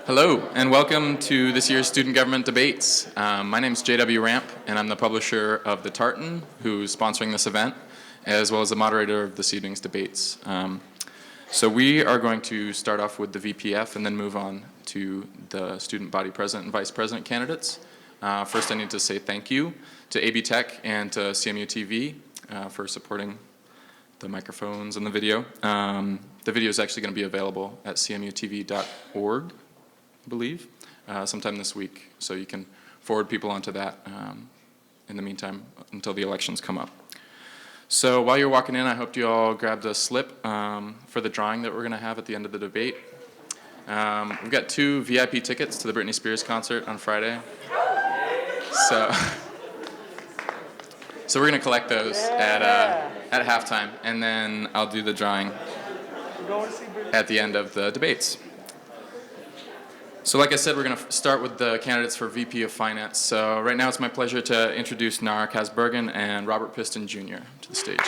Hello, and welcome to this year's Student Government Debates. My name is J.W. Ramp, and I'm the publisher of The Tartan, who's sponsoring this event, as well as the moderator of this evening's debates. So we are going to start off with the VPF and then move on to the student body president and vice president candidates. First, I need to say thank you to AB Tech and to cmuTV for supporting the microphones and the video. The video is actually going to be available at cmutv.org. I believe, sometime this week. So you can forward people onto that in the meantime until the elections come up. So while you're walking in, I hope you all grabbed a slip for the drawing that we're going to have at the end of the debate. We've got 2 VIP tickets to the Britney Spears concert on Friday. So we're going to collect those at halftime, and then I'll do the drawing at the end of the debates. So like I said, we're going to start with the candidates for VP of Finance. So right now it's my pleasure to introduce Nara Kasbergen and Robert Piston Jr. to the stage.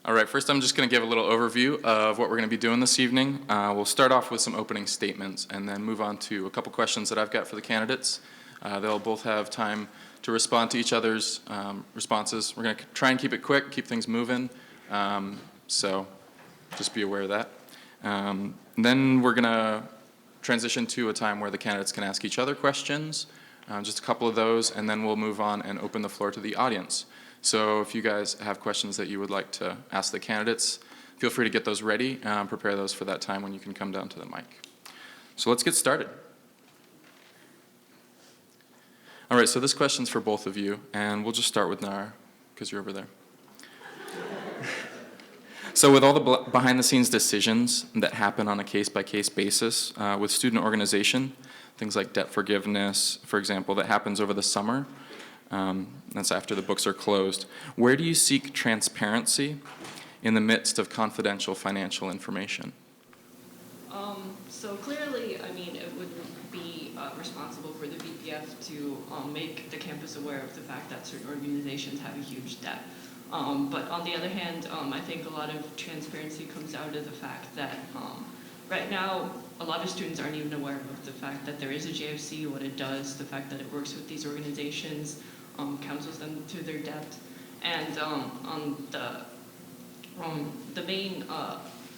All right, first I'm just going to give a little overview of what we're going to be doing this evening. We'll start off with some opening statements and then move on to a couple questions that I've got for the candidates. They'll both have time to respond to each other's responses. We're going to try and keep it quick, keep things moving, so just be aware of that. Then we're going to transition to a time where the candidates can ask each other questions, just a couple of those, and then we'll move on and open the floor to the audience. So if you guys have questions that you would like to ask the candidates, feel free to get those ready, prepare those for that time when you can come down to the mic. So let's get started. All right, so this question's for both of you, and we'll just start with Nara, because you're over there. So with all the behind-the-scenes decisions that happen on a case-by-case basis with student organization, things like debt forgiveness, for example, that happens over the summer, that's after the books are closed, where do you seek transparency in the midst of confidential financial information? So clearly, I mean, it would be responsible for the VPF to make the campus aware of the fact that certain organizations have a huge debt. But on the other hand, I think a lot of transparency comes out of the fact that right now, a lot of students aren't even aware of the fact that there is a JFC, what it does, the fact that it works with these organizations, counsels them through their debt. And on the main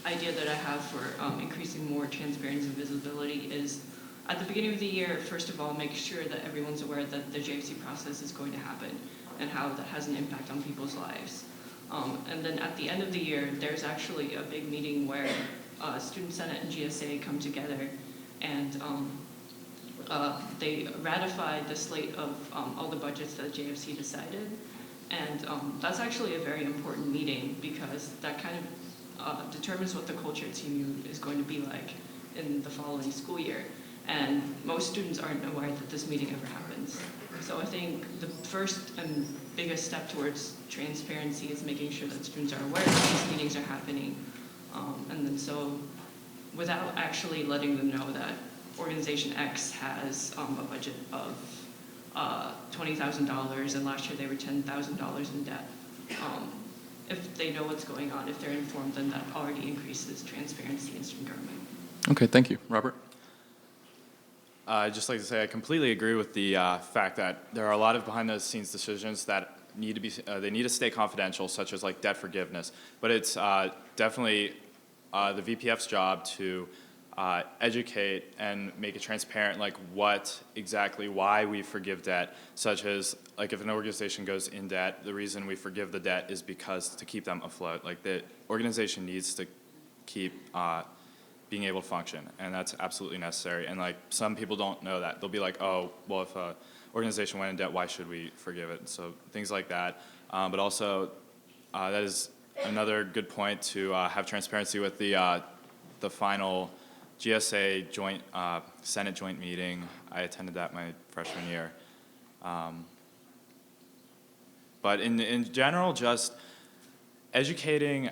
idea that I have for increasing more transparency and visibility is at the beginning of the year, first of all, make sure that everyone's aware that the JFC process is going to happen and how that has an impact on people's lives. And then at the end of the year, there's actually a big meeting where Student Senate and GSA come together and they ratified the slate of all the budgets that JFC decided. And that's actually a very important meeting because that kind of determines what the culture at CMU is going to be like in the following school year. And most students aren't aware that this meeting ever happens. So I think the first and biggest step towards transparency is making sure that students are aware that these meetings are happening. And then so without actually letting them know that Organization X has a budget of $20,000 and last year they were $10,000 in debt. If they know what's going on, if they're informed, then that already increases transparency in student government. Okay, thank you. Robert? I'd just like to say I completely agree with the fact that there are a lot of behind-the-scenes decisions that need to be they need to stay confidential, such as like debt forgiveness. But it's definitely the VPF's job to educate and make it transparent, like why we forgive debt, such as like if an organization goes in debt, the reason we forgive the debt is because to keep them afloat. Like the organization needs to keep being able to function, and that's absolutely necessary. And like some people don't know that. They'll be like, oh, well, if an organization went in debt, why should we forgive it? So things like that. But also, that is another good point to have transparency with the final GSA joint Senate joint meeting. I attended that my freshman year. But in general, just educating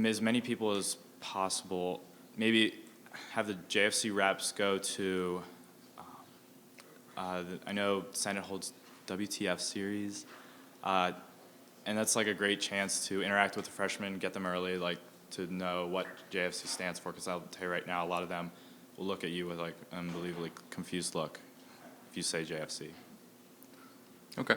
as many people as possible, maybe have the JFC reps go to I know Senate holds WTF series, and that's like a great chance to interact with the freshmen, get them early, like to know what JFC stands for. Because I'll tell you right now, a lot of them will look at you with like an unbelievably confused look if you say JFC. Okay.